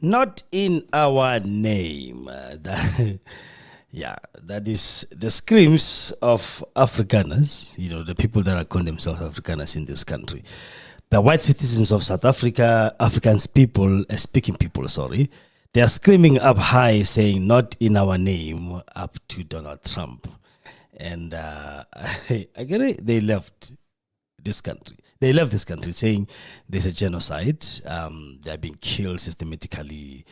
Not in our name. That is the screams of Afrikaners, the people that are calling themselves Afrikaners in this country. The white citizens of South Africa, Afrikaans people, speaking people, sorry, they are screaming up high saying, not in our name, up to Donald Trump. And I get it, they left this country. They left this country saying there's a genocide. They're being killed systematically.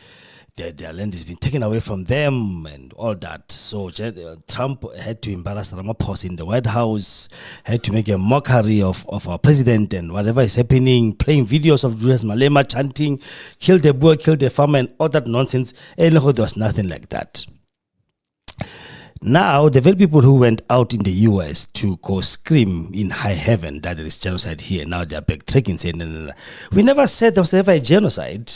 Their land is being taken away from them and all that. So Trump had to embarrass Ramaphosa in the White House, had to make a mockery of our president and whatever is happening, playing videos of Julius Malema chanting, kill the boy, kill the farmer and all that nonsense. And there was nothing like that. Now, the very people who went out in the US to go scream in high heaven that there is genocide here, now they're backtracking saying, no. We never said there was ever a genocide.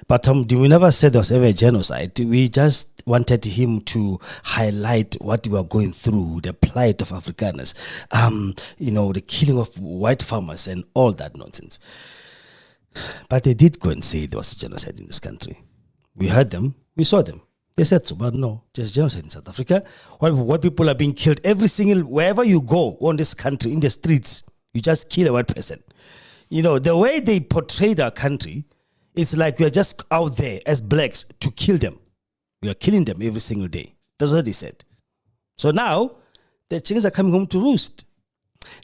But we never said there was ever a genocide. We just wanted him to highlight what we were going through, the plight of Afrikaners, the killing of white farmers and all that nonsense. But they did go and say there was a genocide in this country. We heard them, we saw them. They said so, but no, there's genocide in South Africa. White people are being killed wherever you go on this country, in the streets, you just kill a white person. The way they portrayed our country, it's like we are just out there as blacks to kill them. We are killing them every single day. That's what they said. So now, the chickens are coming home to roost.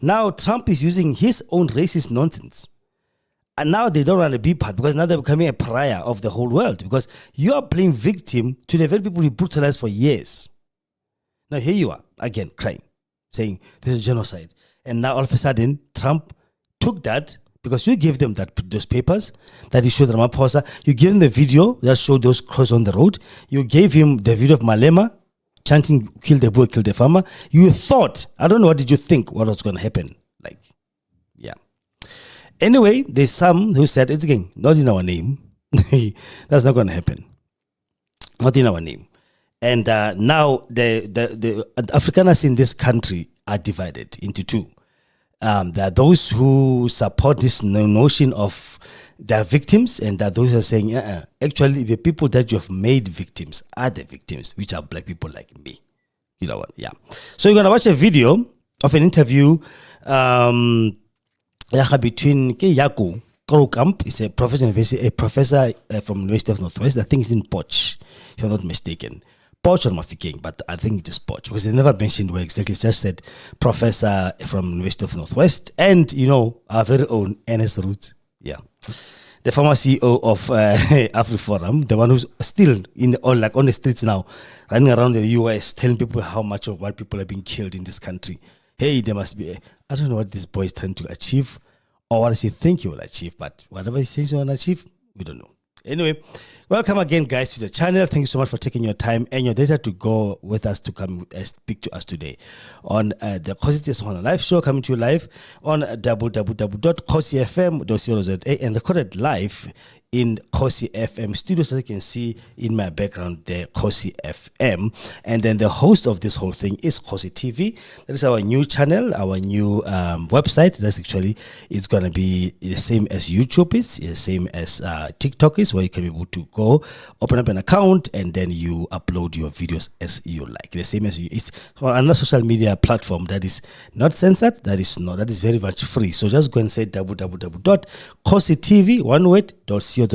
Now, Trump is using his own racist nonsense. And now they don't want to be part because now they're becoming a pariah of the whole world because you are playing victim to the very people you brutalized for years. Now, here you are, again, crying, saying this is genocide. And now, all of a sudden, Trump took that because you gave them those papers that he showed Ramaphosa. You gave him the video that showed those crows on the road. You gave him the video of Malema chanting, kill the bull, kill the farmer. You thought, I don't know, what did you think what was going to happen? Anyway, there's some who said, it's again, not in our name. That's not going to happen. Not in our name. And now the Afrikaners in this country are divided into two. There are those who support this notion of their victims, and there are those who are saying, actually, the people that you have made victims are the victims, which are black people like me. You know what? Yeah. So you're going to watch a video of an interview between Yaku Krokamp, is a professor from University of Northwest. I think it's in Poch, if I'm not mistaken. Poch or Mafikeng, but I think it's just Poch because they never mentioned where exactly. It's just said professor from University of Northwest and, our very own NS Roots. Yeah. The former CEO of AfriForum, the one who's still on the streets now, running around the US, telling people how much of white people are being killed in this country. Hey, there must be I don't know what this boy is trying to achieve or what does he think he will achieve, but whatever he says he will achieve, we don't know. Anyway, welcome again, guys, to the channel. Thank you so much for taking your time and your data to go with us to come speak to us today on the Kgosi live show, coming to you live on www.kgosiefm.co.za and recorded live in Kgosi FM studios. As you can see in my background there, Kgosi FM. And then the host of this whole thing is Kgosi TV. That is our new channel, our new website. That's actually, it's going to be the same as YouTube is, the same as TikTok is, where you can be able to go, open up an account, and then you upload your videos as you like. The same as it's another social media platform that is not censored, that is very much free. So just go and say www.kgosietv, one word, .co.za.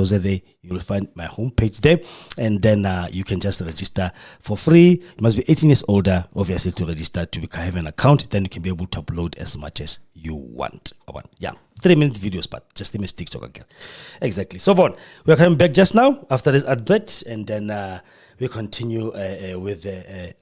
You will find my homepage there, and then you can just register for free. You must be 18 years older, obviously, to register to have an account. Then you can be able to upload as much as you want. Yeah, 3-minute videos, but just 3 minutes TikTok again. Exactly. So, we are coming back just now after this advert, and then we continue with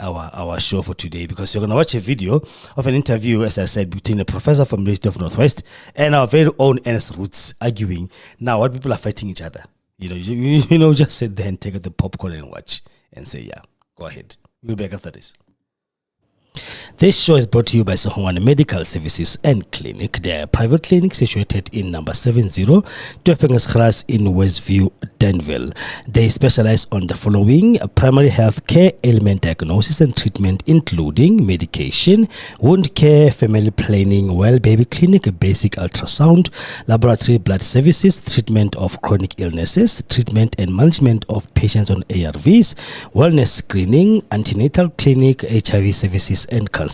our show for today, because you're going to watch a video of an interview, as I said, between a professor from the University of Northwest and our very own NS Roots arguing. Now, what people are fighting each other. Just sit there and take out the popcorn and watch and say, yeah, go ahead. We'll be back after this. This show is brought to you by Segongane Medical Services and Clinic. They are a private clinic situated in number 70 Kgosi in Westview, Danville. They specialize on the following: primary health care, ailment diagnosis and treatment, including medication, wound care, family planning, well baby clinic, basic ultrasound, laboratory blood services, treatment of chronic illnesses, treatment and management of patients on ARVs, wellness screening, antenatal clinic, HIV services and counseling.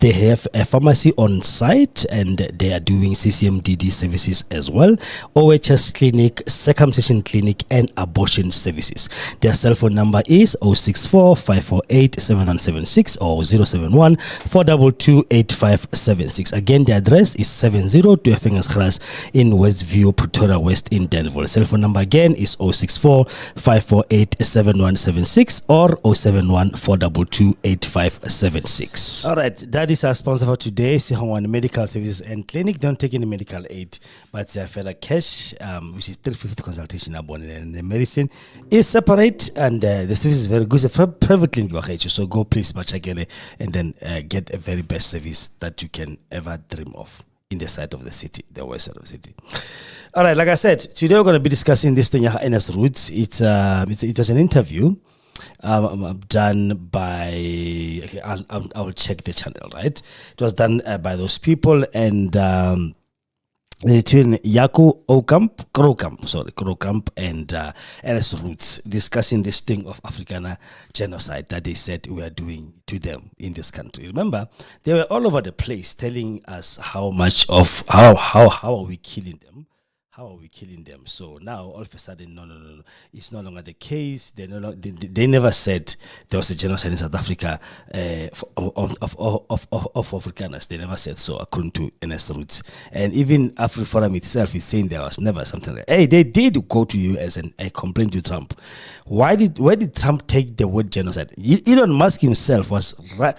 They have a pharmacy on site and they are doing CCMDD services as well, OHS clinic, circumcision clinic and abortion services. Their cell phone number is 064 548 7176 or 071 422 8576. Again, the address is 70 Kgosi in Westview, Pretoria West in Danville. Cell phone number again is 064 548 7176 or 071 422 8576. All right, that is our sponsor for today, Segongane Medical Services and Clinic. Don't take any medical aid, but Fela Cash, which is 350 consultation and the medicine is separate, and the service is very good. It's a private clinic, so go please Machagele and then get a very best service that you can ever dream of in the side of the city, the west side of the city. All right, like I said, today we're going to be discussing this thing, NS Roots. It was an interview done by, okay, I'll check the channel, right? It was done by those people, and between Yaku Krokamp and NS Roots, discussing this thing of Afrikaner genocide that they said we are doing to them in this country. Remember, they were all over the place telling us how much of how are we killing them. How are we killing them? So now, all of a sudden, no. It's no longer the case. They never said there was a genocide in South Africa of Afrikaners. They never said so, according to NS Roots. And even AfriForum itself is saying there was never something like that. Hey, they did go to US and complain to Trump. Why did Trump take the word genocide? Elon Musk himself was right.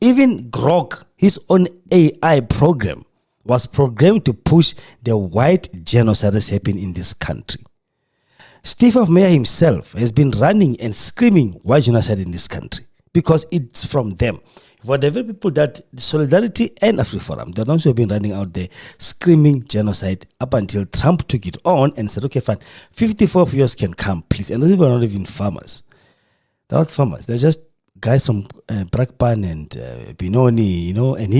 Even Grok, his own AI program, was programmed to push the white genocide that's happening in this country. Steve of Mayor himself has been running and screaming white genocide in this country because it's from them. For the very people that Solidarity and AfriForum, they're also been running out there screaming genocide up until Trump took it on and said, okay, fine, 54 of yours can come, please. And those people are not even farmers. They're not farmers. They're just guys from Brakpan and Benoni, and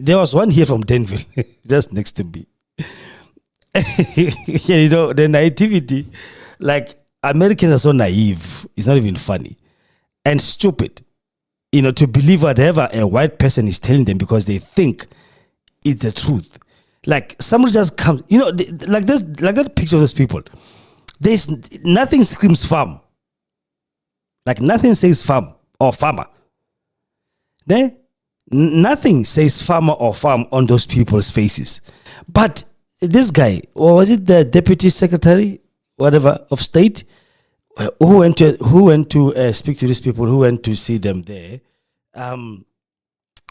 there was one here from Danville, just next to me. The naivety, like Americans are so naive, it's not even funny, and stupid, to believe whatever a white person is telling them because they think it's the truth. Like somebody just comes, like that picture of those people. There's nothing screams farm, like nothing says farm or farmer. Nothing says farmer or farm on those people's faces. But this guy, or was it the deputy secretary, whatever, of state, who went to speak to these people, who went to see them there, and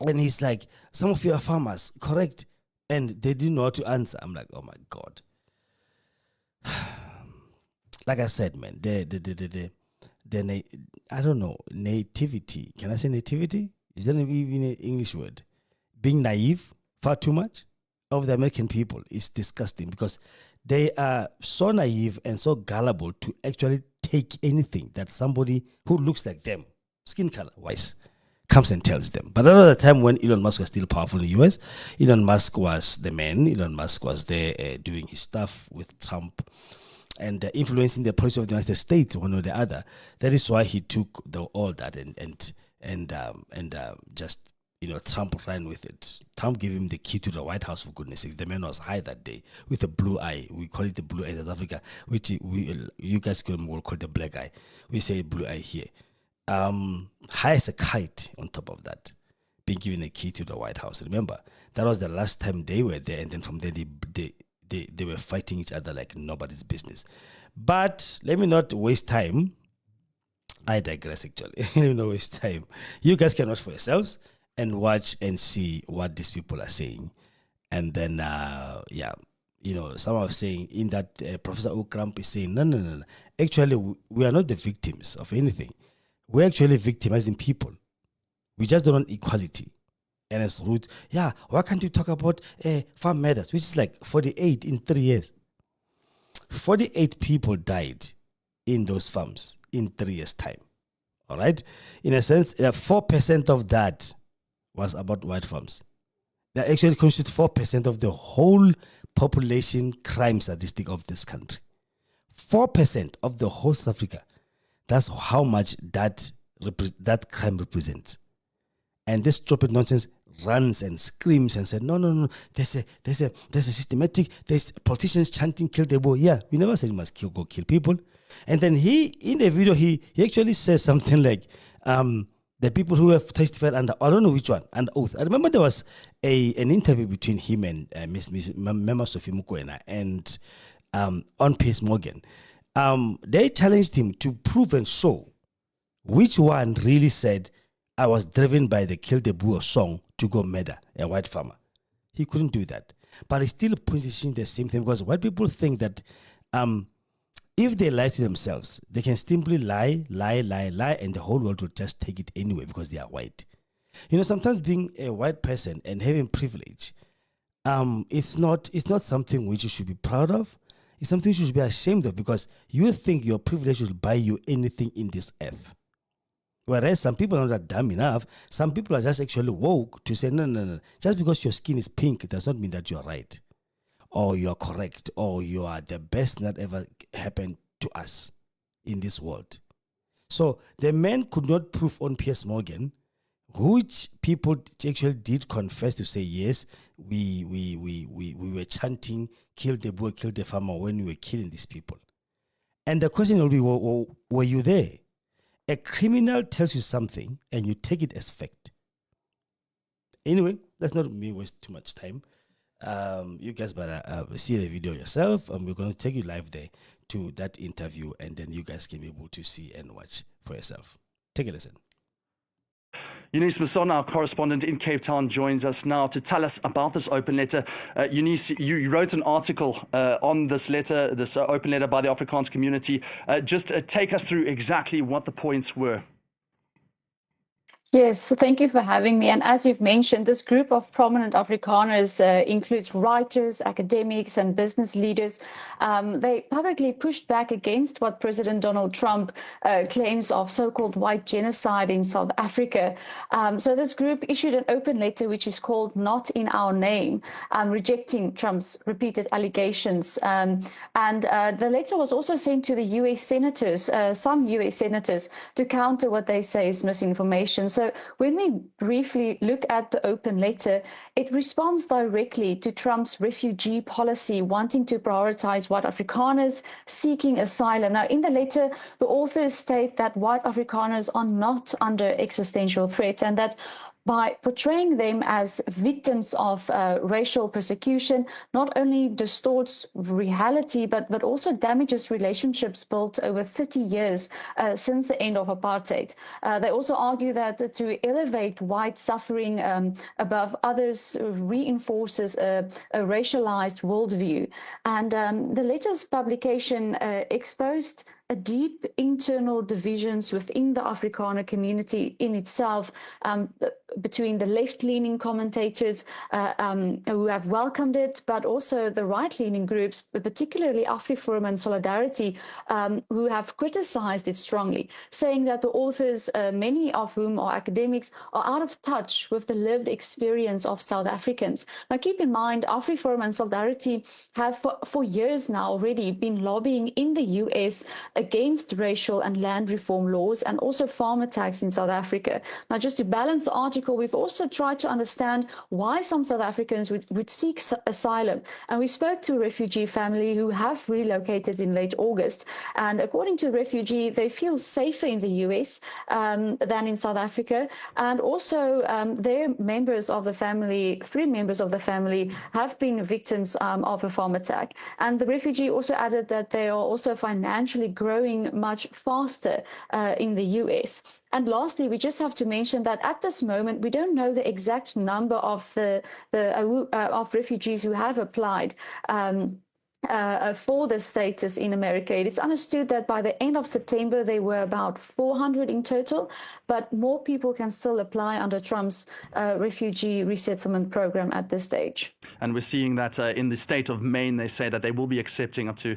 he's like, some of you are farmers, correct? And they didn't know how to answer. I'm like, oh my God. Like I said, man, I don't know, nativity. Can I say nativity? Is that even an English word? Being naive far too much of the American people is disgusting because they are so naive and so gullible to actually take anything that somebody who looks like them, skin color wise, comes and tells them. But another time when Elon Musk was still powerful in the US, Elon Musk was the man. Elon Musk was there doing his stuff with Trump and influencing the policy of the United States, one or the other. That is why he took all that and just Trump ran with it. Trump gave him the key to the White House, for goodness sakes. The man was high that day with a blue eye. We call it the blue eye in South Africa, which you guys will call the black eye. We say blue eye here. High as a kite on top of that, being given the key to the White House. Remember, that was the last time they were there, and then from there they were fighting each other like nobody's business. But let me not waste time. I digress, actually. Let me not waste time. You guys can watch for yourselves and watch and see what these people are saying. And then, some are saying in that Professor Ukramp is saying, no. Actually, we are not the victims of anything. We're actually victimizing people. We just don't want equality. And as root, yeah, why can't you talk about farm matters, which is like 48 in 3 years? 48 people died in those farms in 3 years' time. All right? In a sense, 4% of that was about white farms. They actually constitute 4% of the whole population crime statistic of this country. 4% of the whole South Africa. That's how much that crime represents. And this stupid nonsense runs and screams and says, no. There's a systematic. There's politicians chanting, "Kill the boy." Yeah, we never said you must go kill people. And then in the video, he actually says something like, the people who have testified under, I don't know which one, under oath. I remember there was an interview between him and Miss Mema Sophie Mukwena and on Piers Morgan. They challenged him to prove and show which one really said, "I was driven by the Kill the Boer song to go murder a white farmer." He couldn't do that. But he still positioned the same thing, because white people think that if they lie to themselves, they can simply lie, and the whole world will just take it anyway because they are white. Sometimes being a white person and having privilege, it's not something which you should be proud of. It's something you should be ashamed of, because you think your privilege will buy you anything in this earth. Whereas some people are not dumb enough. Some people are just actually woke to say, no. Just because your skin is pink, it does not mean that you are right, or you are correct, or you are the best that ever happened to us in this world. So the man could not prove on Piers Morgan, which people actually did confess to say, yes, we were chanting, "Kill the boy, kill the farmer," when we were killing these people. And the question will be, were you there? A criminal tells you something and you take it as fact. Anyway, let's not waste too much time. You guys better see the video yourself. We're going to take you live there to that interview, and then you guys can be able to see and watch for yourself. Take a listen. Eunice Masson, our correspondent in Cape Town, joins us now to tell us about this open letter. Eunice, you wrote an article on this letter, this open letter by the Afrikaans community. Just take us through exactly what the points were. Yes, so thank you for having me. And as you've mentioned, this group of prominent Afrikaners includes writers, academics, and business leaders. They publicly pushed back against what President Donald Trump claims of so-called white genocide in South Africa. So this group issued an open letter, which is called "Not in Our Name," rejecting Trump's repeated allegations. And the letter was also sent to the U.S. senators, some U.S. senators, to counter what they say is misinformation. So when we briefly look at the open letter, it responds directly to Trump's refugee policy, wanting to prioritize white Afrikaners seeking asylum. Now, in the letter, the authors state that white Afrikaners are not under existential threat, and that by portraying them as victims of racial persecution, not only distorts reality, but also damages relationships built over 30 years since the end of apartheid. They also argue that to elevate white suffering above others reinforces a racialized worldview. And the letter's publication exposed a deep internal divisions within the Afrikaner community in itself, between the left-leaning commentators who have welcomed it, but also the right-leaning groups, particularly AfriForum and Solidarity, who have criticized it strongly, saying that the authors, many of whom are academics, are out of touch with the lived experience of South Africans. Now, keep in mind, AfriForum and Solidarity have for years now already been lobbying in the US against racial and land reform laws and also farm attacks in South Africa. Now, just to balance the article, we've also tried to understand why some South Africans would seek asylum. And we spoke to a refugee family who have relocated in late August. And according to the refugee, they feel safer in the US than in South Africa. And also their members of the family, 3 members of the family, have been victims of a farm attack. And the refugee also added that they are also financially growing much faster in the US. And lastly, we just have to mention that at this moment, we don't know the exact number of of refugees who have applied. for the status in America. It is understood that by the end of September, there were about 400 in total, but more people can still apply under Trump's refugee resettlement program at this stage. And we're seeing that in the state of Maine, they say that they will be accepting up to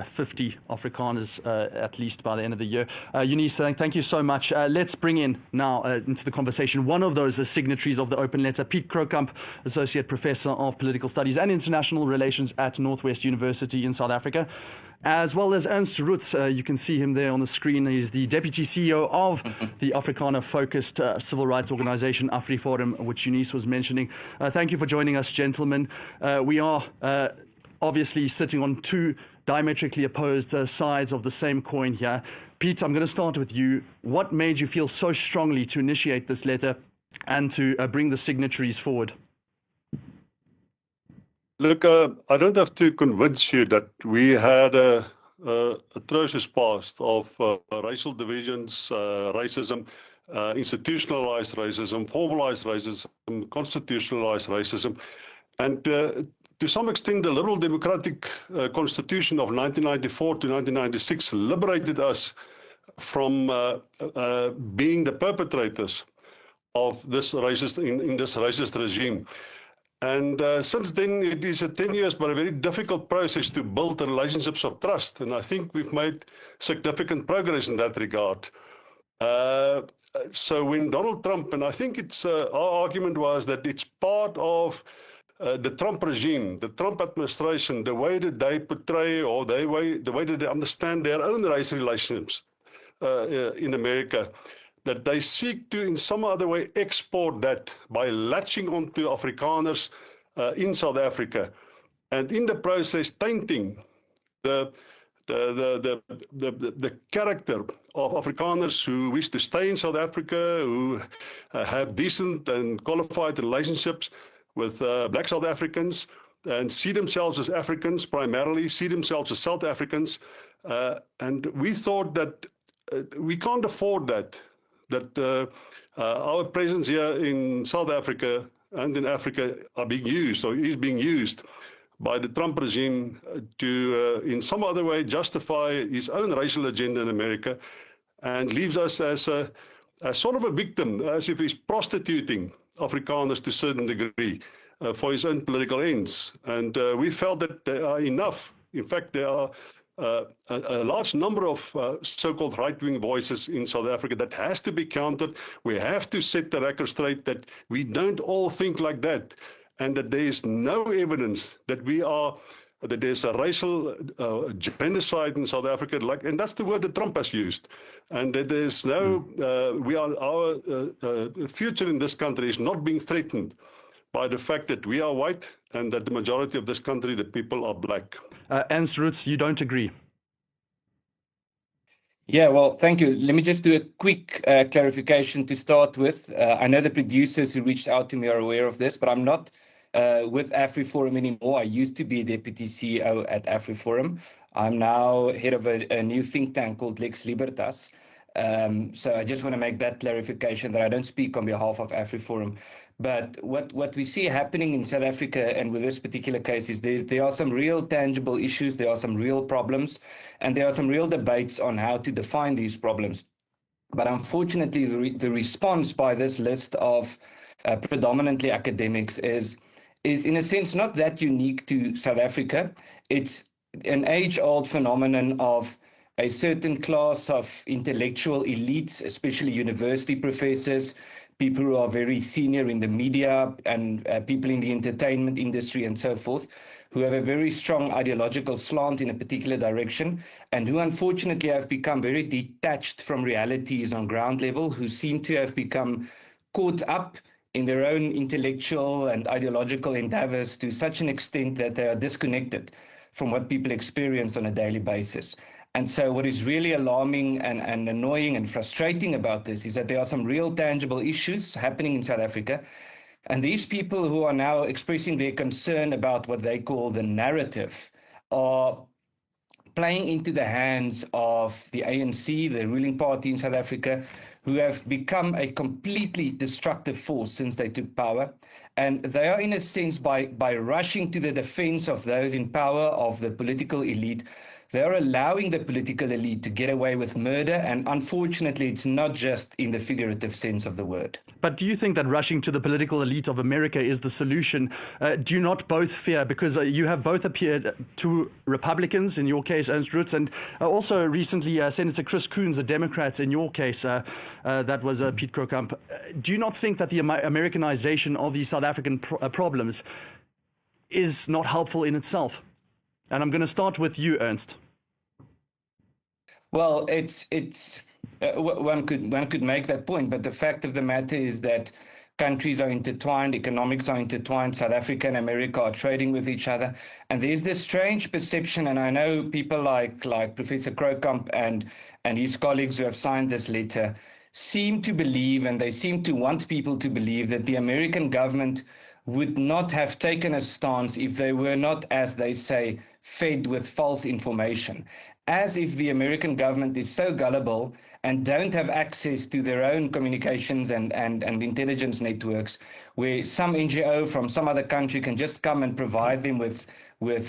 50 Afrikaners at least by the end of the year. Eunice, thank you so much. Let's bring in now into the conversation one of those signatories of the open letter, Piet Krokamp, Associate Professor of Political Studies and International Relations at Northwest University in South Africa, as well as Ernst Roots. You can see him there on the screen. He's the Deputy CEO of the Afrikaner-focused civil rights organization AfriForum, which Eunice was mentioning. Thank you for joining us, gentlemen. We are obviously sitting on two diametrically opposed sides of the same coin here. Pete, I'm going to start with you. What made you feel so strongly to initiate this letter and to bring the signatories forward? Look, I don't have to convince you that we had a atrocious past of racial divisions, racism, institutionalized racism, formalized racism, constitutionalized racism, and to some extent the liberal democratic constitution of 1994 to 1996 liberated us from being the perpetrators of this racist in this racist regime. And since then, it is 10 years, but a very difficult process to build the relationships of trust. And I think we've made significant progress in that regard. So when Donald Trump, and I think it's our argument was that it's part of the Trump regime, the Trump administration, the way that they portray or the way that they understand their own race relationships in America, that they seek to in some other way export that by latching onto Afrikaners in South Africa, and in the process tainting the character of Afrikaners who wish to stay in South Africa, who have decent and qualified relationships with black South Africans and see themselves as Africans primarily, see themselves as South Africans. And we thought that we can't afford that our presence here in South Africa and in Africa are being used or is being used by the Trump regime to in some other way justify his own racial agenda in America, and leaves us as sort of a victim, as if he's prostituting Afrikaners to a certain degree for his own political ends. And we felt that there are enough. In fact, there are a large number of so-called right-wing voices in South Africa that has to be countered. We have to set the record straight that we don't all think like that, and that there is no evidence that that there's a racial genocide in South Africa, and that's the word that Trump has used, and that there's no, our future in this country is not being threatened by the fact that we are white and that the majority of this country, the people, are black. Ernst Roots, you don't agree? Yeah, well, thank you. Let me just do a quick clarification to start with. I know the producers who reached out to me are aware of this, but I'm not with AfriForum anymore. I used to be Deputy CEO at AfriForum. I'm now head of a new think tank called Lex Libertas. So I just want to make that clarification that I don't speak on behalf of AfriForum. But what we see happening in South Africa, and with this particular case, is there are some real tangible issues, there are some real problems, and there are some real debates on how to define these problems. But unfortunately, the response by this list of predominantly academics is in a sense not that unique to South Africa. It's an age-old phenomenon of a certain class of intellectual elites, especially university professors, people who are very senior in the media, and people in the entertainment industry and so forth, who have a very strong ideological slant in a particular direction, and who unfortunately have become very detached from realities on ground level, who seem to have become caught up in their own intellectual and ideological endeavors to such an extent that they are disconnected from what people experience on a daily basis. And so what is really alarming and annoying and frustrating about this is that there are some real tangible issues happening in South Africa. And these people who are now expressing their concern about what they call the narrative are playing into the hands of the ANC, the ruling party in South Africa, who have become a completely destructive force since they took power. And they are, in a sense, by rushing to the defense of those in power, of the political elite, they are allowing the political elite to get away with murder. And unfortunately, it's not just in the figurative sense of the word. But do you think that rushing to the political elite of America is the solution? Do you not both fear, because you have both appeared to Republicans, in your case, Ernst Roots, and also recently Senator Chris Coons, a Democrat, in your case, that was Pete Krokamp. Do you not think that the Americanization of these South African problems is not helpful in itself? And I'm going to start with you, Ernst. Well, one could make that point, but the fact of the matter is that countries are intertwined, economics are intertwined, South Africa and America are trading with each other, and there's this strange perception, and I know people like Professor Krokamp and his colleagues who have signed this letter seem to believe, and they seem to want people to believe, that the American government would not have taken a stance if they were not, as they say, fed with false information. As if the American government is so gullible and don't have access to their own communications and intelligence networks, where some NGO from some other country can just come and provide them with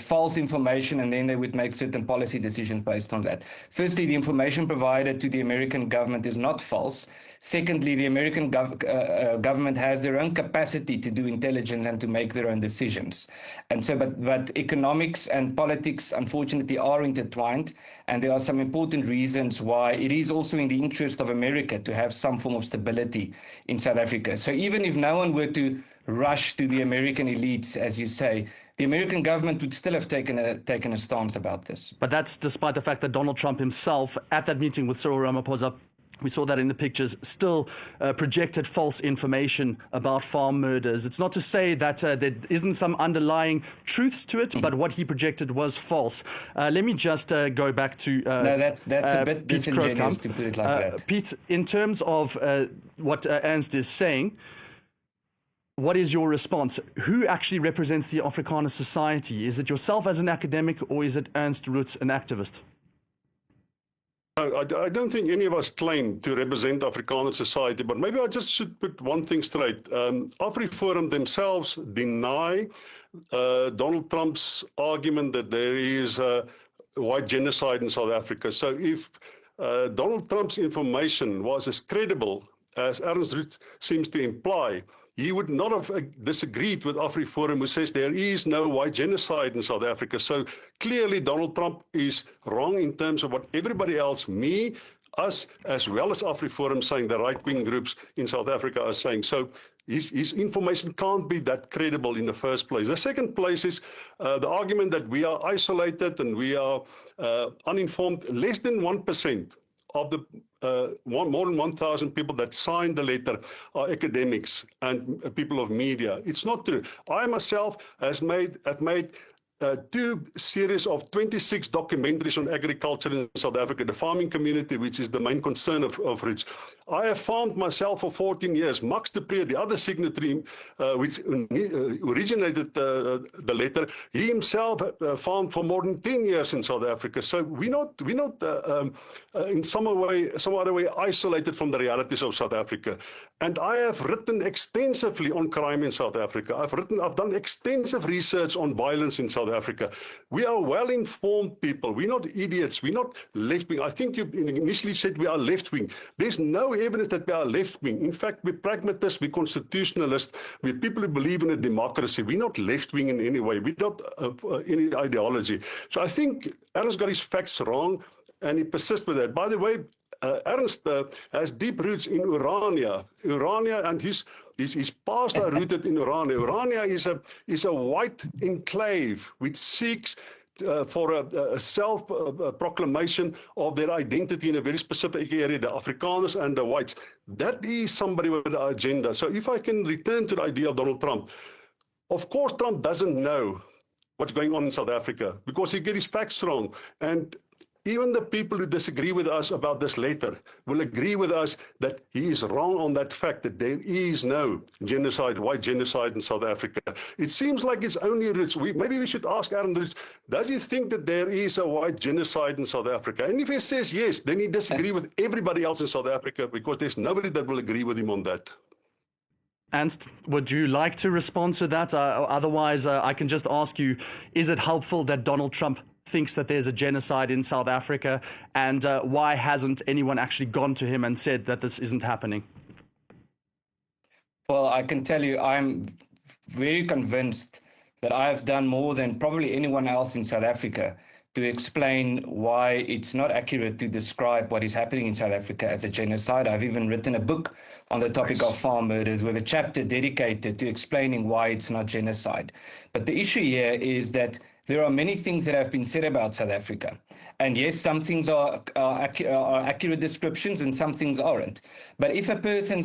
false information, and then they would make certain policy decisions based on that. Firstly, the information provided to the American government is not false. Secondly, the American government has their own capacity to do intelligence and to make their own decisions. And so, but economics and politics, unfortunately, are intertwined, and there are some important reasons why it is also in the interest of America to have some form of stability in South Africa. So even if no one were to rush to the American elites, as you say, the American government would still have taken a stance about this. But that's despite the fact that Donald Trump himself, at that meeting with Cyril Ramaphosa, we saw that in the pictures, still projected false information about farm murders. It's not to say that there isn't some underlying truths to it, but what he projected was false. Let me just go back to no, that's a bit Pete disingenuous Krokamp. to put it like that. Pete, in terms of what Ernst is saying, what is your response? Who actually represents the Afrikaner society? Is it yourself as an academic, or is it Ernst Roots, an activist? I don't think any of us claim to represent Afrikaner society, but maybe I just should put one thing straight. AfriForum themselves deny Donald Trump's argument that there is white genocide in South Africa. So if Donald Trump's information was as credible as Ernst Roots seems to imply, he would not have disagreed with AfriForum, who says there is no white genocide in South Africa. So clearly Donald Trump is wrong in terms of what everybody else, me, us, as well as AfriForum, saying the right-wing groups in South Africa are saying. So his information can't be that credible in the first place. The second place is the argument that we are isolated and we are uninformed. Less than 1% of the more than 1,000 people that signed the letter are academics and people of media. It's not true. I myself have made 2 series of 26 documentaries on agriculture in South Africa, the farming community, which is the main concern of Roots. I have farmed myself for 14 years. Max de Pre, the other signatory, which originated the letter, he himself farmed for more than 10 years in South Africa. So we're not in some other way isolated from the realities of South Africa. And I have written extensively on crime in South Africa. I've done extensive research on violence in South Africa. We are well-informed people. We're not idiots. We're not left-wing. I think you initially said we are left-wing. There's no evidence that we are left-wing. In fact, we're pragmatists, we're constitutionalists, we're people who believe in a democracy. We're not left-wing in any way. We're not any ideology. So I think Ernst got his facts wrong, and he persists with that. By the way, Ernst has deep roots in Urania. And his past are rooted in Urania. Urania is a white enclave which seeks for a self-proclamation of their identity in a very specific area, the Afrikaners and the whites. That is somebody with an agenda. So if I can return to the idea of Donald Trump, of course Trump doesn't know what's going on in South Africa because he gets his facts wrong. And even the people who disagree with us about this letter will agree with us that he is wrong on that fact that there is no genocide, white genocide in South Africa. It seems like it's only Roots. Maybe we should ask Aaron Roots, does he think that there is a white genocide in South Africa? And if he says yes, then he disagrees with everybody else in South Africa, because there's nobody that will agree with him on that. Ernst, would you like to respond to that? Otherwise, I can just ask you, is it helpful that Donald Trump thinks that there's a genocide in South Africa? And why hasn't anyone actually gone to him and said that this isn't happening? Well, I can tell you, I'm very convinced that I've done more than probably anyone else in South Africa to explain why it's not accurate to describe what is happening in South Africa as a genocide. I've even written a book on the topic of farm murders with a chapter dedicated to explaining why it's not genocide. But the issue here is that there are many things that have been said about South Africa. And yes, some things are accurate descriptions and some things aren't. But if a person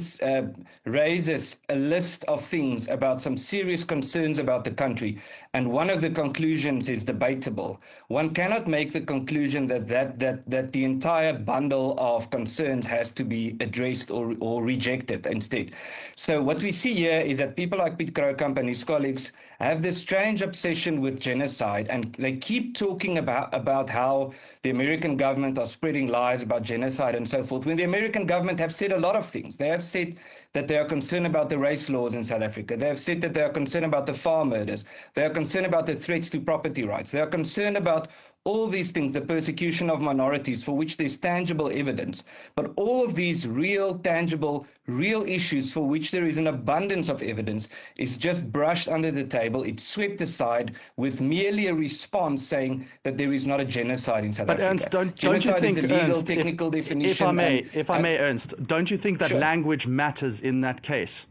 raises a list of things about some serious concerns about the country, and one of the conclusions is debatable, one cannot make the conclusion that the entire bundle of concerns has to be addressed or rejected instead. So what we see here is that people like Piet Kroukamp and his colleagues have this strange obsession with genocide, and they keep talking about how the American government are spreading lies about genocide and so forth, when the American government have said a lot of things. They have said that they are concerned about the race laws in South Africa. They have said that they are concerned about the farm murders. They are concerned about the threats to property rights. They are concerned about all these things, the persecution of minorities, for which there's tangible evidence. But all of these real, tangible, real issues for which there is an abundance of evidence is just brushed under the table. It's swept aside with merely a response saying that there is not a genocide in South Africa. But Ernst, don't you think, Ernst, if I may, Ernst, don't you think that language matters in that case?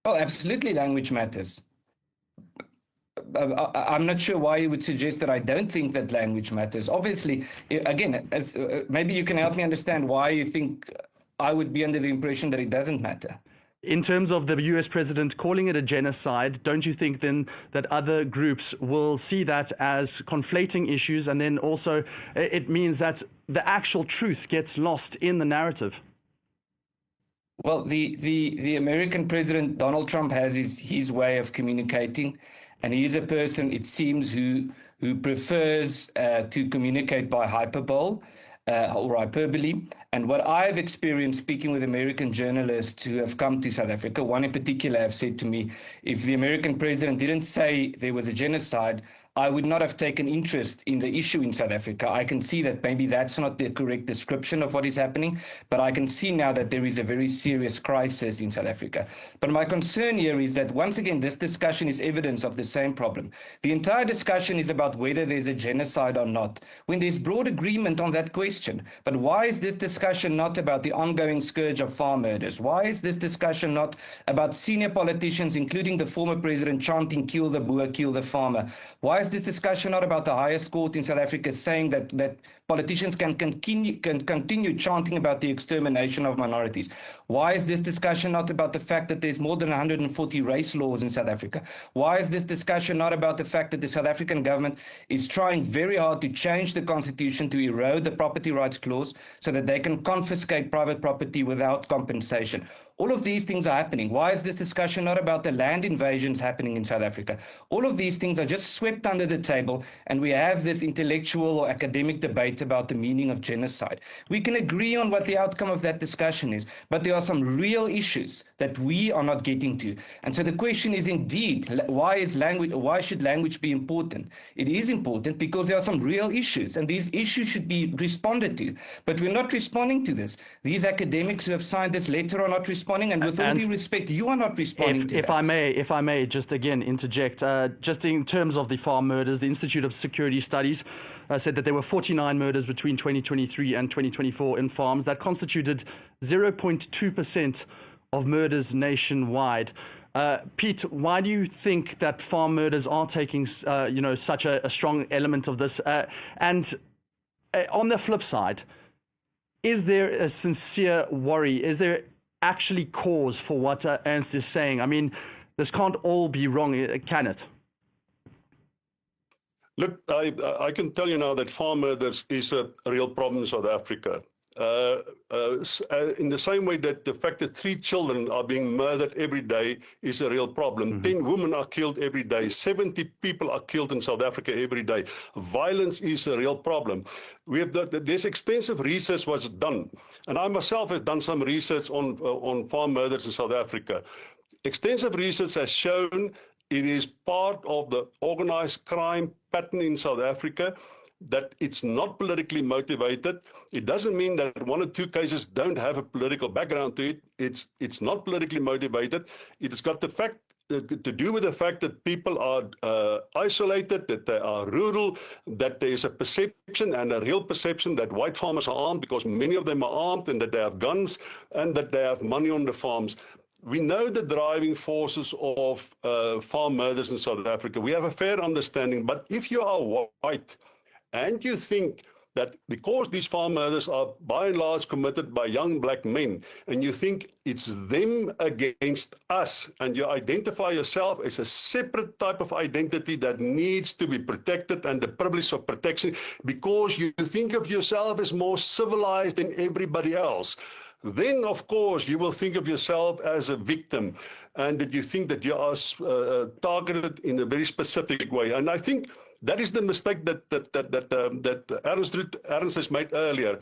Well, absolutely, language matters. I'm not sure why you would suggest that I don't think that language matters. Obviously, again, maybe you can help me understand why you think I would be under the impression that it doesn't matter. In terms of the US president calling it a genocide, don't you think then that other groups will see that as conflating issues, and then also it means that the actual truth gets lost in the narrative? Well, the American president, Donald Trump, has his way of communicating. And he is a person, it seems, who prefers to communicate by hyperbole or hyperbole. And what I've experienced speaking with American journalists who have come to South Africa, one in particular have said to me, if the American president didn't say there was a genocide, I would not have taken interest in the issue in South Africa. I can see that maybe that's not the correct description of what is happening, but I can see now that there is a very serious crisis in South Africa. But my concern here is that, once again, this discussion is evidence of the same problem. The entire discussion is about whether there's a genocide or not, when there's broad agreement on that question. But why is this discussion not about the ongoing scourge of farm murders? Why is this discussion not about senior politicians, including the former president, chanting, kill the boer, kill the farmer? Why is this discussion not about the highest court in South Africa saying that politicians can continue chanting about the extermination of minorities? Why is this discussion not about the fact that there's more than 140 race laws in South Africa? Why is this discussion not about the fact that the South African government is trying very hard to change the constitution to erode the property rights clause so that they can confiscate private property without compensation? All of these things are happening. Why is this discussion not about the land invasions happening in South Africa? All of these things are just swept under the table, and we have this intellectual or academic debate about the meaning of genocide. We can agree on what the outcome of that discussion is, but there are some real issues that we are not getting to. And so the question is, indeed, why should language be important? It is important because there are some real issues, and these issues should be responded to. But we're not responding to this. These academics who have signed this letter are not responding, and with all due respect, you are not responding to that. If I may just again interject, just in terms of the farm murders, the Institute of Security Studies said that there were 49 murders between 2023 and 2024 in farms. That constituted 0.2% of murders nationwide. Pete, why do you think that farm murders are taking such a strong element of this? And on the flip side, is there a sincere worry? Is there actually cause for what Ernst is saying? I mean, this can't all be wrong, can it? Look, I can tell you now that farm murders is a real problem in South Africa. In the same way that the fact that 3 children are being murdered every day is a real problem. 10 women are killed every day. 70 people are killed in South Africa every day. Violence is a real problem. There's extensive research was done, and I myself have done some research on farm murders in South Africa. Extensive research has shown it is part of the organized crime pattern in South Africa, that it's not politically motivated. It doesn't mean that 1 or 2 cases don't have a political background to it. It's not politically motivated. It has got the fact to do with the fact that people are isolated, that they are rural, that there is a perception and a real perception that white farmers are armed, because many of them are armed, and that they have guns and that they have money on the farms. We know the driving forces of farm murders in South Africa. We have a fair understanding. But if you are white and you think that because these farm murders are by and large committed by young black men, and you think it's them against us, and you identify yourself as a separate type of identity that needs to be protected and the privilege of protection, because you think of yourself as more civilized than everybody else, then of course you will think of yourself as a victim, and that you think that you are targeted in a very specific way. And I think that is the mistake that Ernst has made earlier.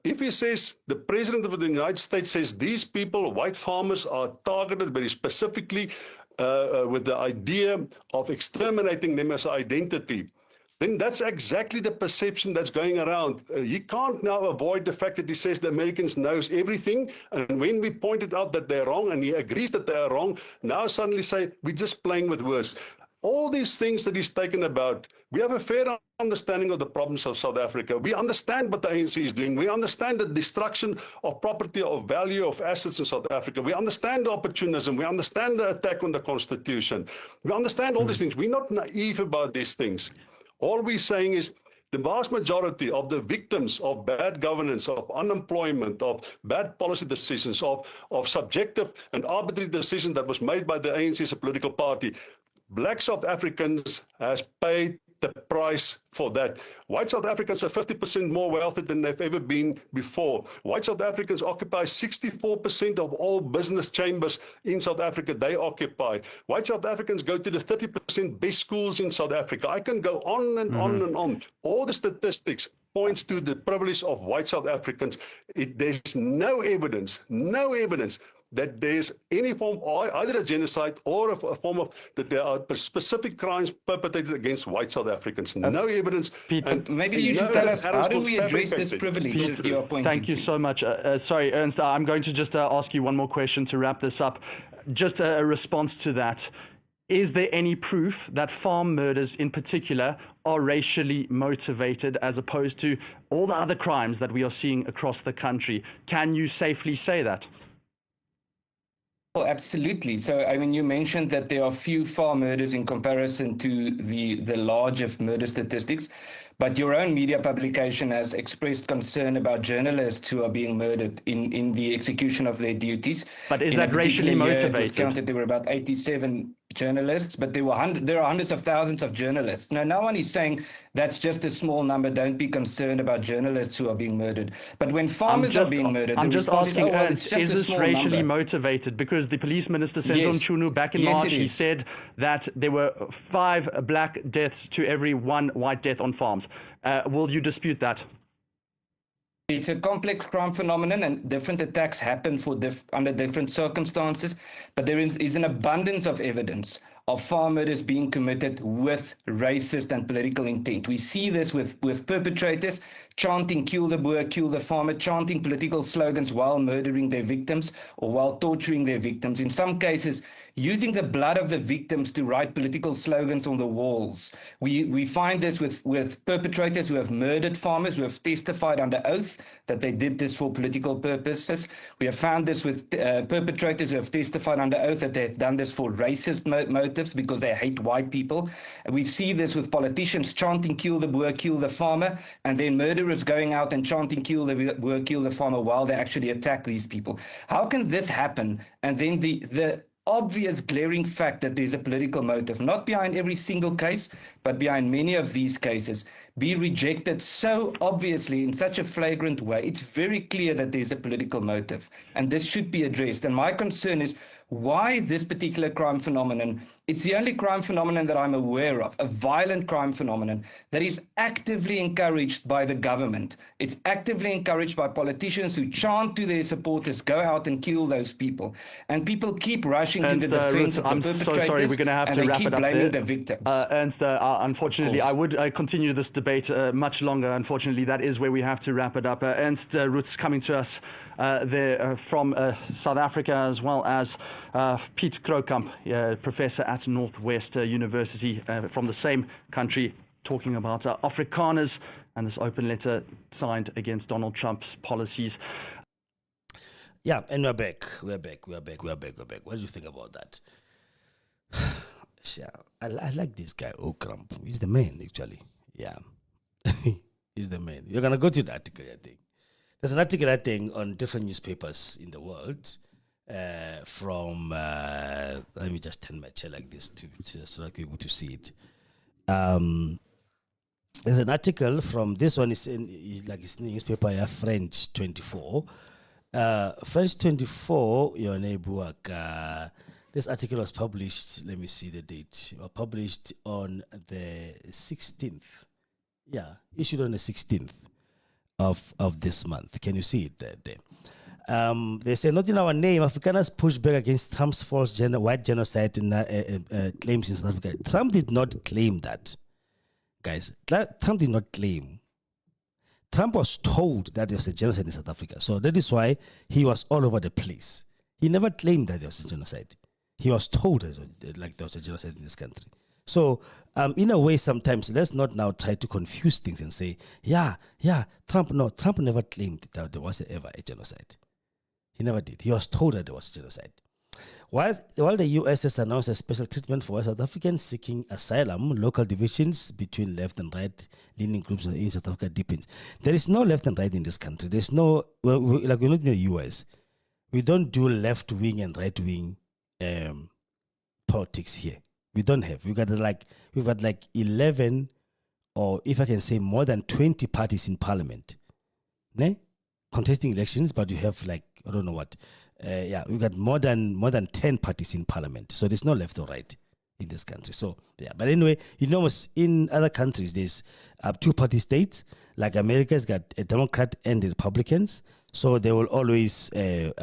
If he says, the President of the United States says these people, white farmers, are targeted very specifically with the idea of exterminating them as an identity, then that's exactly the perception that's going around. He can't now avoid the fact that he says the Americans knows everything, and when we pointed out that they're wrong and he agrees that they are wrong, now suddenly say we're just playing with words. All these things that he's taken about, we have a fair understanding of the problems of South Africa. We understand what the ANC is doing. We understand the destruction of property, of value, of assets in South Africa. We understand the opportunism. We understand the attack on the Constitution. We understand all these things. We're not naive about these things. All we're saying is the vast majority of the victims of bad governance, of unemployment, of bad policy decisions, of subjective and arbitrary decisions that was made by the ANC as a political party, black South Africans has paid the price for that. White South Africans are 50% more wealthy than they've ever been before. White South Africans occupy 64% of all business chambers in South Africa. They occupy. White South Africans go to the 30% best schools in South Africa. I can go on and on and on. All the statistics points to the privilege of white South Africans. There's no evidence that there's any form, either a genocide or a form of, that there are specific crimes perpetrated against white South Africans. No evidence. Pete, maybe you should tell us, how do we address this privilege? Pete, thank you so much. Sorry, Ernst, I'm going to just ask you one more question to wrap this up. Just a response to that. Is there any proof that farm murders in particular are racially motivated as opposed to all the other crimes that we are seeing across the country? Can you safely say that? Oh, absolutely. So, I mean, you mentioned that there are few farm murders in comparison to the larger murder statistics, but your own media publication has expressed concern about journalists who are being murdered in the execution of their duties. But is that racially motivated? It was counted there were about 87 journalists, but there are hundreds of thousands of journalists. Now, no one is saying that's just a small number. Don't be concerned about journalists who are being murdered. But when farmers are being murdered, I'm just asking, Ernst, is this racially motivated? Because the police minister, Senzon Chunu, back in March, he said that there were 5 black deaths to every 1 white death on farms. Will you dispute that? It's a complex crime phenomenon, and different attacks happen under different circumstances, but there is an abundance of evidence of farm murders being committed with racist and political intent. We see this with perpetrators chanting "kill the boer, kill the farmer," chanting political slogans while murdering their victims or while torturing their victims. In some cases, using the blood of the victims to write political slogans on the walls. We find this with perpetrators who have murdered farmers, who have testified under oath that they did this for political purposes. We have found this with perpetrators who have testified under oath that they have done this for racist motives because they hate white people. And we see this with politicians chanting "kill the boer, kill the farmer," and then murderers going out and chanting "kill the boer, kill the farmer" while they actually attack these people. How can this happen? And then the obvious, glaring fact that there's a political motive, not behind every single case, but behind many of these cases, be rejected so obviously in such a flagrant way. It's very clear that there's a political motive, and this should be addressed. And my concern is why this particular crime phenomenon, it's the only crime phenomenon that I'm aware of, a violent crime phenomenon that is actively encouraged by the government. It's actively encouraged by politicians who chant to their supporters, go out and kill those people. And people keep rushing to the defense of the I'm perpetrators. so sorry, we're going to have to wrap it up blaming there. The victims. Ernst, unfortunately, I would continue this debate much longer. Unfortunately, that is where we have to wrap it up. Ernst Roots coming to us there from South Africa, as well as Piet Krokamp, professor at Northwest University from the same country, talking about Afrikaners and this open letter signed against Donald Trump's policies. Yeah, and we're back. What do you think about that? Yeah, I like this guy, Krkamp. He's the man, actually. Yeah, he's the man. You're going to go to the article, I think. There's an article, I think, on different newspapers in the world from, let me just turn my chair like this so I can be able to see it. There's an article from, this one is in the newspaper, French 24. French 24, your neighbor, this article was published, let me see the date, published on the 16th. Yeah, issued on the 16th of this month. Can you see it there? They say, not in our name, Afrikaners push back against Trump's false white genocide claims in South Africa. Trump did not claim that. Guys, Trump did not claim. Trump was told that there was a genocide in South Africa. So that is why he was all over the place. He never claimed that there was a genocide. He was told like there was a genocide in this country. So in a way, sometimes let's not now try to confuse things and say, Trump never claimed that there was ever a genocide. He never did. He was told that there was a genocide. While the U.S. has announced a special treatment for South Africans seeking asylum, local divisions between left and right-leaning groups in South Africa deepens. There is no left and right in this country. There's no, we're not in the U.S. We don't do left-wing and right-wing politics here. We don't have. We've got like 11, or if I can say more than 20 parties in parliament, contesting elections, but you have like, I don't know what. We've got more than 10 parties in parliament. So there's no left or right in this country. So, yeah. But anyway, in other countries, there's two-party states. Like America's got a Democrat and the Republicans. So they will always be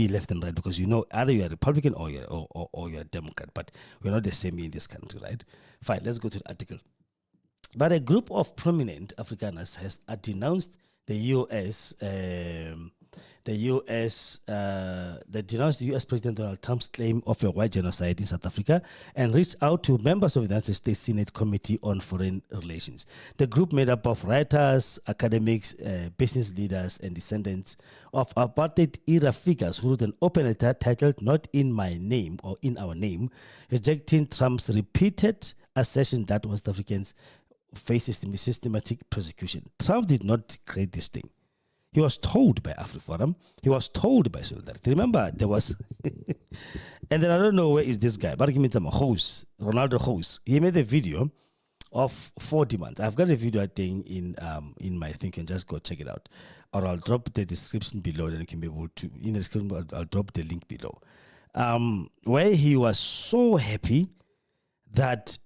left and right because either you're a Republican or you're a Democrat. But we're not the same in this country, right? Fine, let's go to the article. But a group of prominent Afrikaners has denounced the U.S. They denounced the U.S. President Donald Trump's claim of a white genocide in South Africa and reached out to members of the United States Senate Committee on Foreign Relations. The group, made up of writers, academics, business leaders, and descendants of apartheid-era figures, wrote an open letter titled "Not in My Name" or "In Our Name," rejecting Trump's repeated assertion that West Africans face systematic persecution. Trump did not create this thing. He was told by AfriForum. He was told by Solidarity. Remember, there was... and then I don't know where is this guy. But give me some host, Ronaldo host. He made a video of 4 demands. I've got a video, I think, in my thing. You can just go check it out. Or I'll drop the description below. Then you can be able to... In the description, I'll drop the link below. Where he was so happy that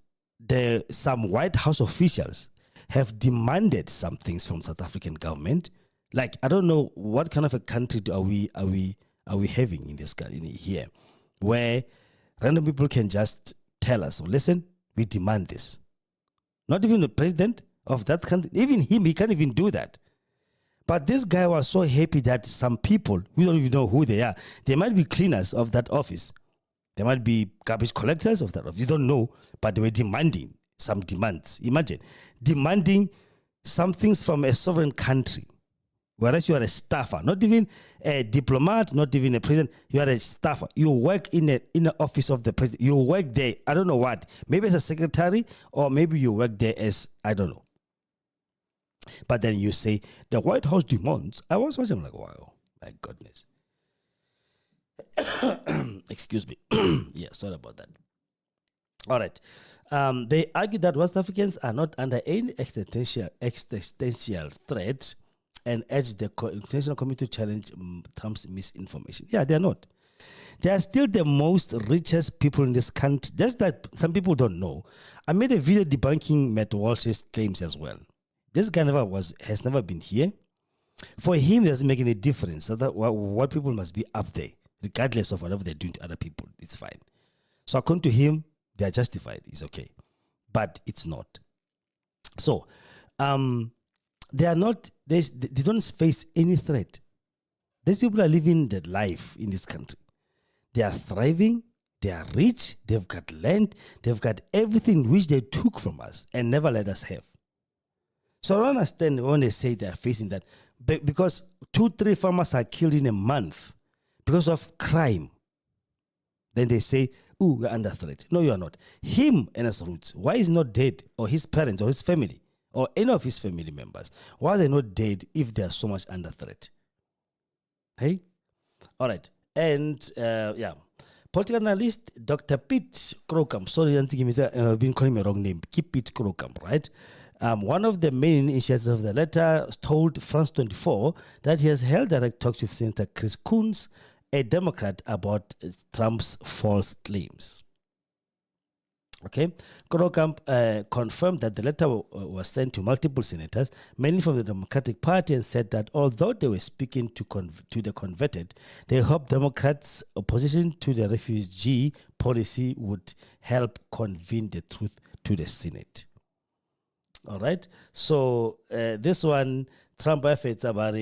some White House officials have demanded some things from South African government. Like, I don't know what kind of a country are we having in this country here, where random people can just tell us, listen, we demand this. Not even the president of that country, even him, he can't even do that. But this guy was so happy that some people, we don't even know who they are. They might be cleaners of that office. They might be garbage collectors of that office. You don't know, but they were demanding some demands. Imagine, demanding some things from a sovereign country. Whereas you are a staffer, not even a diplomat, not even a president, you are a staffer. You work in the office of the president. You work there, I don't know what, maybe as a secretary, or maybe you work there as, I don't know. But then you say, the White House demands. I was watching, like, wow, my goodness. Excuse me. Yeah, sorry about that. All right. They argue that West Africans are not under any existential threat and urge the international community to challenge Trump's misinformation. Yeah, they're not. They are still the most richest people in this country. Just that some people don't know. I made a video debunking Matt Walsh's claims as well. This guy has never been here. For him, it doesn't make any difference. So that what people must be up there, regardless of whatever they're doing to other people. It's fine. So according to him, they are justified. It's okay. But it's not. So, they are not, they don't face any threat. These people are living their life in this country. They are thriving, they are rich, they've got land, they've got everything which they took from us and never let us have. So I don't understand when they say they are facing that, because 2-3 farmers are killed in a month because of crime. Then they say, "Ooh, we're under threat." No, you are not. Him and his roots. Why is he not dead, or his parents, or his family, or any of his family members? Why are they not dead if they are so much under threat? Hey, all right. And political analyst Dr. Pete Kgosi. Sorry, I've been calling him a wrong name. Keep Pete Kgosi, right? One of the main initiators of the letter told France 24 that he has held direct talks with Senator Chris Coons, a Democrat, about Trump's false claims. Okay, Kgosi confirmed that the letter was sent to multiple senators, mainly from the Democratic Party, and said that although they were speaking to the converted, they hoped Democrats' opposition to the refugee policy would help convene the truth to the Senate. All right, so this one, Trump efforts about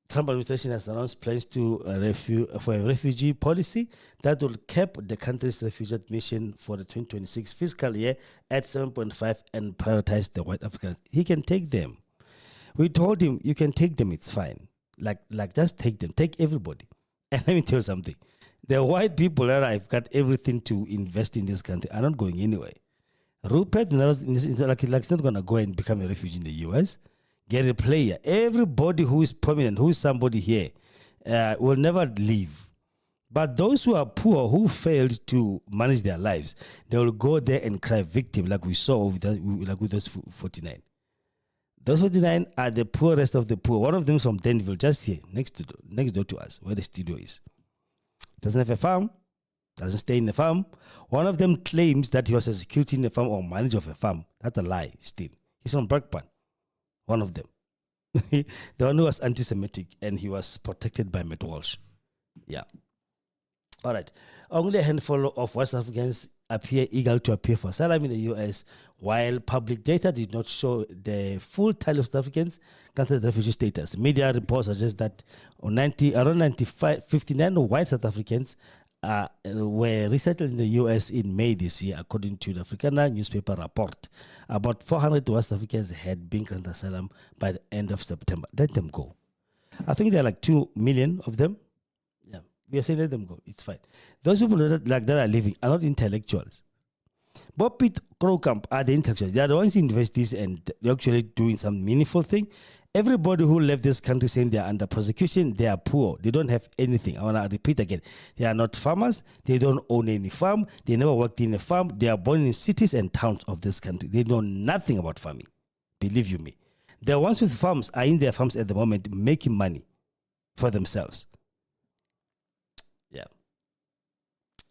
Trump administration has announced plans for a refugee policy that will cap the country's refugee admission for the 2026 fiscal year at 7.5 and prioritize the white Africans. He can take them. We told him, you can take them, it's fine. Like just take them, take everybody. And let me tell you something. The white people that I've got everything to invest in this country are not going anywhere. Rupert he's not going to go and become a refugee in the US. Get a player. Everybody who is prominent, who is somebody here, will never leave. But those who are poor, who failed to manage their lives, they will go there and cry victim, like we saw with those 49. Those 49 are the poorest of the poor. One of them is from Danville, just here, next door to us, where the studio is. Doesn't have a farm, doesn't stay in the farm. One of them claims that he was a security in the farm or manager of a farm. That's a lie still. He's from Bergpan. One of them. The one who was anti-Semitic, and he was protected by Matt Walsh. Yeah. All right. Only a handful of West Africans appear eager to appear for asylum in the U.S., while public data did not show the full tally of South Africans granted refugee status. Media reports suggest that around 59 white South Africans were resettled in the U.S. in May this year, according to the Afrikaner newspaper report. About 400 West Africans had been granted asylum by the end of September. Let them go. I think there are like 2 million of them. Yeah, we are saying let them go. It's fine. Those people that are living are not intellectuals. Bob Pete Kgosi are the intellectuals. They are the ones in universities and they're actually doing some meaningful thing. Everybody who left this country saying they are under persecution, they are poor. They don't have anything. I want to repeat again. They are not farmers. They don't own any farm. They never worked in a farm. They are born in cities and towns of this country. They know nothing about farming. Believe you me. The ones with farms are in their farms at the moment making money for themselves. Yeah.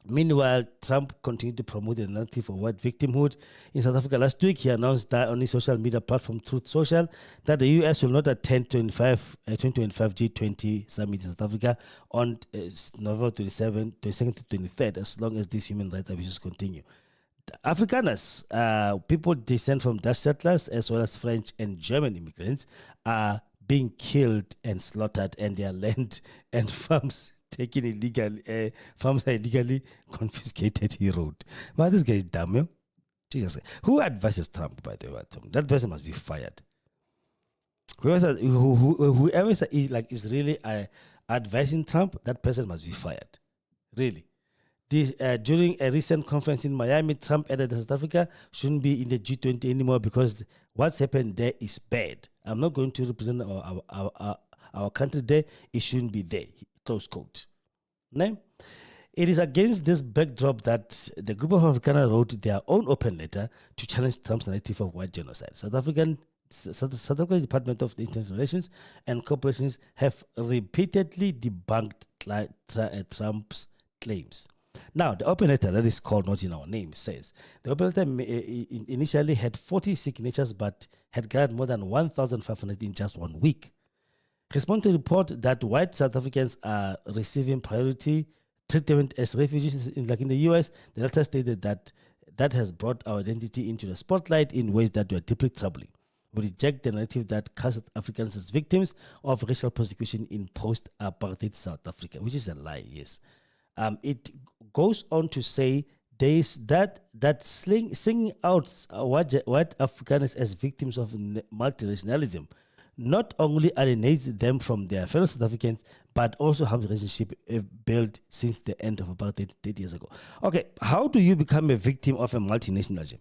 Meanwhile, Trump continued to promote the narrative of white victimhood. In South Africa last week, he announced that on his social media platform Truth Social that the U.S. will not attend 2025 G20 summit in South Africa on November 22nd to 23rd, as long as these human rights abuses continue. The Afrikaners, people descend from Dutch settlers as well as French and German immigrants, are being killed and slaughtered, and their land and farms taken illegally, farms are illegally confiscated, he wrote. But this guy is dumb, yo. Jesus. Who advises Trump, by the way? That person must be fired. Whoever is really advising Trump, that person must be fired. Really. During a recent conference in Miami, Trump added that South Africa shouldn't be in the G20 anymore because what's happened there is bad. I'm not going to represent our country there. It shouldn't be there. Close quote. Ne? It is against this backdrop that the group of Afrikaners wrote their own open letter to challenge Trump's narrative of white genocide. South Africa's Department of International Relations and Corporations have repeatedly debunked Trump's claims. Now, the open letter that is called Not in Our Name says the open letter initially had 40 signatures but had gathered more than 1,500 in just 1 week. Responding to the report that white South Africans are receiving priority treatment as refugees in the US, the letter stated that has brought our identity into the spotlight in ways that were deeply troubling. We reject the narrative that casts Africans as victims of racial persecution in post-apartheid South Africa, which is a lie, yes. It goes on to say there is that singing out white Afrikaners as victims of multiracialism not only alienates them from their fellow South Africans, but also harms the relationship built since the end of apartheid 30 years ago. Okay, how do you become a victim of a multinationalism?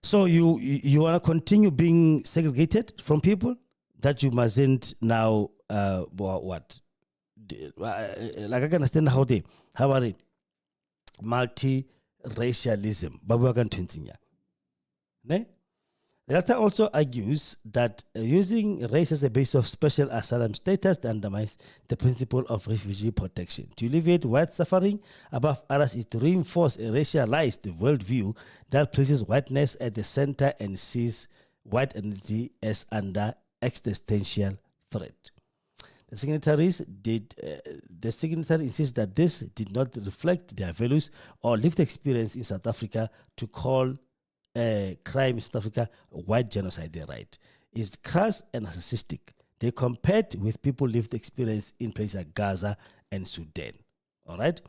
So you want to continue being segregated from people that you mustn't now what? Like I can understand how are they multi-racialism, but we're going to ne? The letter also argues that using race as a basis of special asylum status undermines the principle of refugee protection. To alleviate white suffering above others is to reinforce a racialized worldview that places whiteness at the center and sees white identity as under existential threat. The signatories insist that this did not reflect their values or lived experience in South Africa to call crime in South Africa white genocide. They write is crass and narcissistic. They compared with people lived experience in places like Gaza and Sudan. All right.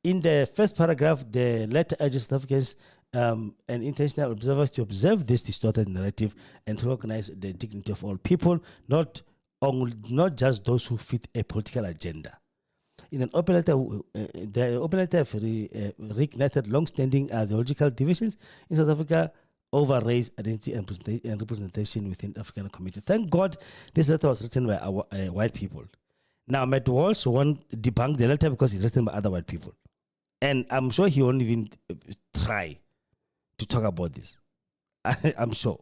In the first paragraph, the letter urges South Africans and international observers to observe this distorted narrative and to recognize the dignity of all people, not just those who fit a political agenda. In an open letter, the open letter reignited long-standing ideological divisions in South Africa over race, identity, and representation within the African community. Thank God this letter was written by white people. Now, Matt Walsh won't debunk the letter because it's written by other white people. And I'm sure he won't even try to talk about this. I'm sure.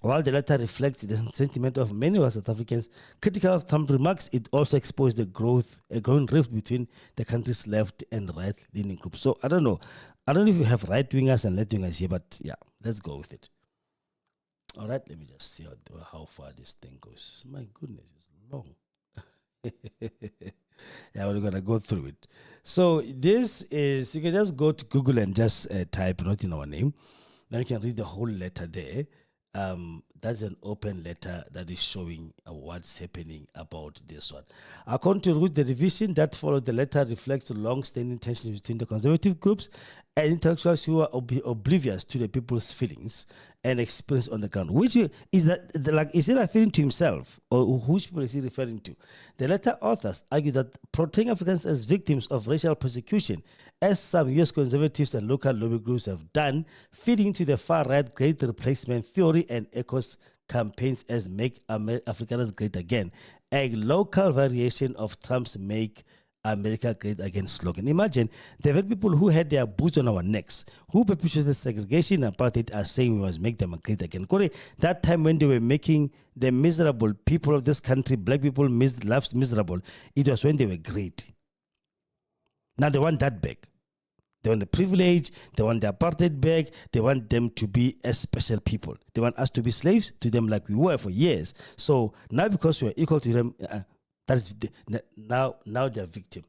While the letter reflects the sentiment of many South Africans critical of Trump's remarks, it also exposed a growing rift between the country's left and right-leaning groups. So I don't know if you have right-wingers and left-wingers here, but yeah, let's go with it. All right, let me just see how far this thing goes. My goodness, it's long. Yeah, we're going to go through it. So this is, you can just go to Google and just type Not in Our Name. Then you can read the whole letter there. That's an open letter that is showing what's happening about this one. According to Ruth, the division that followed the letter reflects long-standing tensions between the conservative groups and intellectuals who are oblivious to the people's feelings and experience on the ground. Which is that, is he referring to himself, or which people is he referring to? The letter authors argue that portraying Africans as victims of racial persecution, as some U.S. conservatives and local lobby groups have done, feeding into the far-right great replacement theory and echoes campaigns as Make Afrikaners Great Again, a local variation of Trump's Make America Great Again slogan. Imagine the very people who had their boots on our necks, who perpetuated segregation and apartheid, are saying we must make them great again. Corey, that time when they were making the miserable people of this country, black people, lives miserable, it was when they were great. Now they want that back. They want the privilege, they want the apartheid back, they want them to be as special people. They want us to be slaves to them like we were for years. So now because we are equal to them, now they're victim.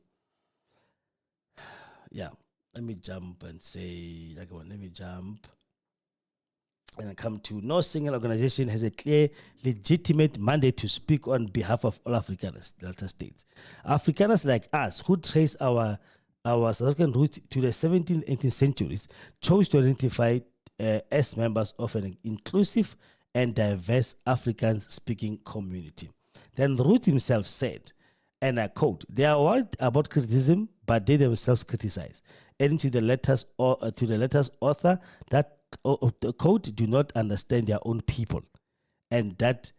Yeah, let me jump and say, let me jump and I come to no single organization has a clear, legitimate mandate to speak on behalf of all Afrikaners, Delta states. Afrikaners like us who trace our South African roots to the 17th and 18th centuries chose to identify as members of an inclusive and diverse Afrikaans-speaking community. Then Ruth himself said, and I quote, "They are worried about criticism, but they themselves criticize." Adding to the letters author that quote, "do not understand their own people," and this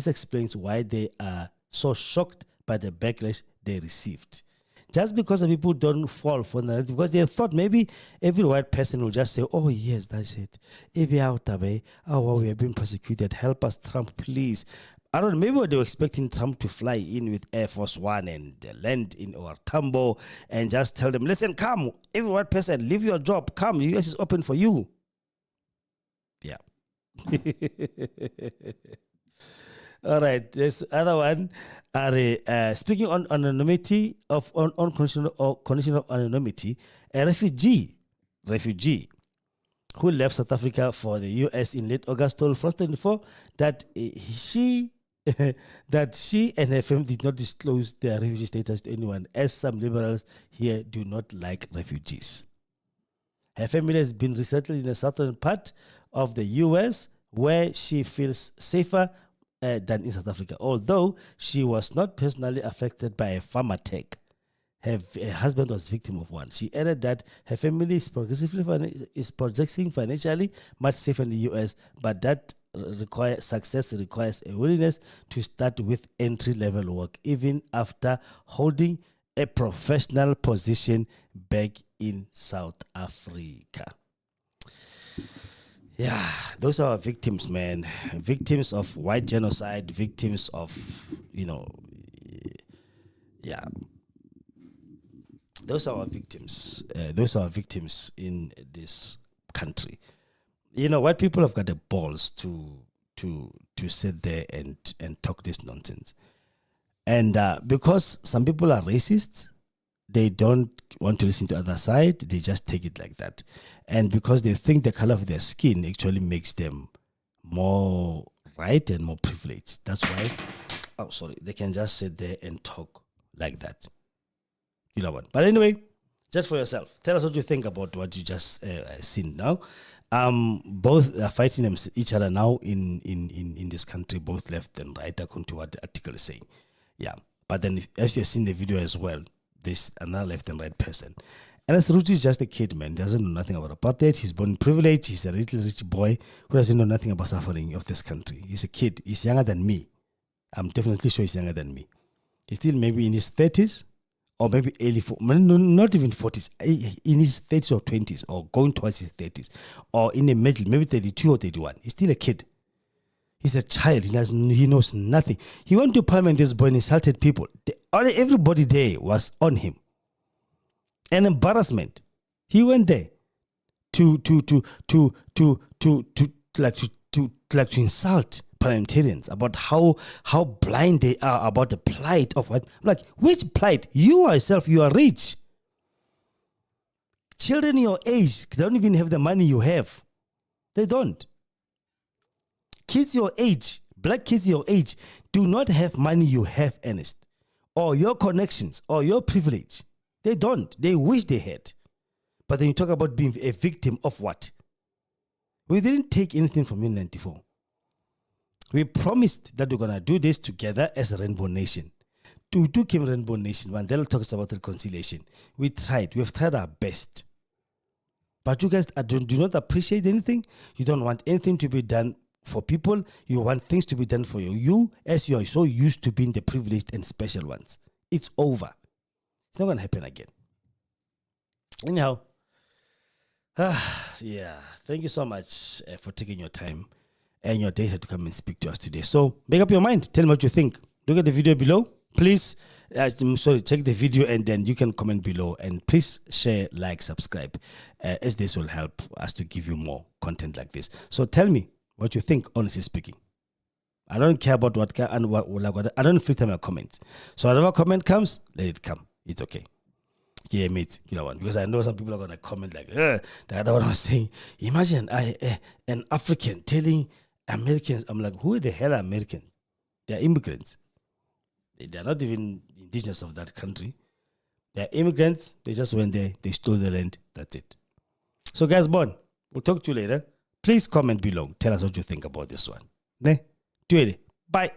explains why they are so shocked by the backlash they received. Just because the people don't fall for the narrative, because they thought maybe every white person will just say, oh, yes, that's it. Oh, we have been persecuted. Help us, Trump, please. I don't know, maybe they were expecting Trump to fly in with Air Force One and land in Tambo and just tell them, listen, come, every white person, leave your job, come, the US is open for you. Yeah. All right, there's other one. Speaking on anonymity on condition of anonymity, a refugee who left South Africa for the US in late August told France 24 that she and her family did not disclose their refugee status to anyone, as some liberals here do not like refugees. Her family has been resettled in the southern part of the US, where she feels safer than in South Africa, although she was not personally affected by a farm attack. Her husband was victim of one. She added that her family is projecting financially much safer in the US, but that success requires a willingness to start with entry-level work, even after holding a professional position back in South Africa. Yeah, those are victims, man. Victims of white genocide, victims of, yeah. Those are our victims. Those are our victims in this country. White people have got the balls to sit there and talk this nonsense. And because some people are racist, they don't want to listen to the other side. They just take it like that. And because they think the color of their skin actually makes them more right and more privileged. That's why, they can just sit there and talk like that. You know what? But anyway, just for yourself, tell us what you think about what you just seen now. Both are fighting each other now in this country, both left and right, according to what the article is saying. Yeah. But then, as you've seen the video as well, there's another left and right person. And as Ruti is just a kid, man. Doesn't know nothing about apartheid. He's born in privilege. He's a little rich boy who doesn't know nothing about suffering of this country. He's a kid. He's younger than me. I'm definitely sure he's younger than me. He's still maybe in his 30s or maybe early 40s. No, not even 40s. In his 30s or 20s or going towards his 30s or in the middle, maybe 32 or 31. He's still a kid. He's a child. He knows nothing. He went to parliament, this boy, and insulted people. Everybody there was on him. An embarrassment. He went there to insult parliamentarians about how blind they are about the plight of what. I'm like, which plight? You yourself, you are rich. Children your age don't even have the money you have. They don't. Kids your age, black kids your age, do not have money you have, Ernest, or your connections, or your privilege. They don't. They wish they had. But then you talk about being a victim of what? We didn't take anything from you in 94. We promised that we're going to do this together as a Rainbow Nation. Tutu came Rainbow Nation. Mandela talks about reconciliation. We tried. We have tried our best. But you guys do not appreciate anything. You don't want anything to be done for people. You want things to be done for you. You, as you are so used to being the privileged and special ones. It's over. It's not going to happen again. Anyhow, yeah, thank you so much for taking your time and your data to come and speak to us today. So make up your mind. Tell me what you think. Look at the video below. Please, check the video and then you can comment below. And please share, like, subscribe, as this will help us to give you more content like this. So tell me what you think, honestly speaking. I don't care about what I don't filter my comments. So whatever comment comes, let it come. It's okay. Yeah, mate, because I know some people are going to comment like, the other one was saying, imagine an African telling Americans, I'm like, who the hell are Americans? They are immigrants. They are not even indigenous of that country. They are immigrants. They just went there. They stole the land. That's it. So guys, we'll talk to you later. Please comment below. Tell us what you think about this one. Ne? Bye.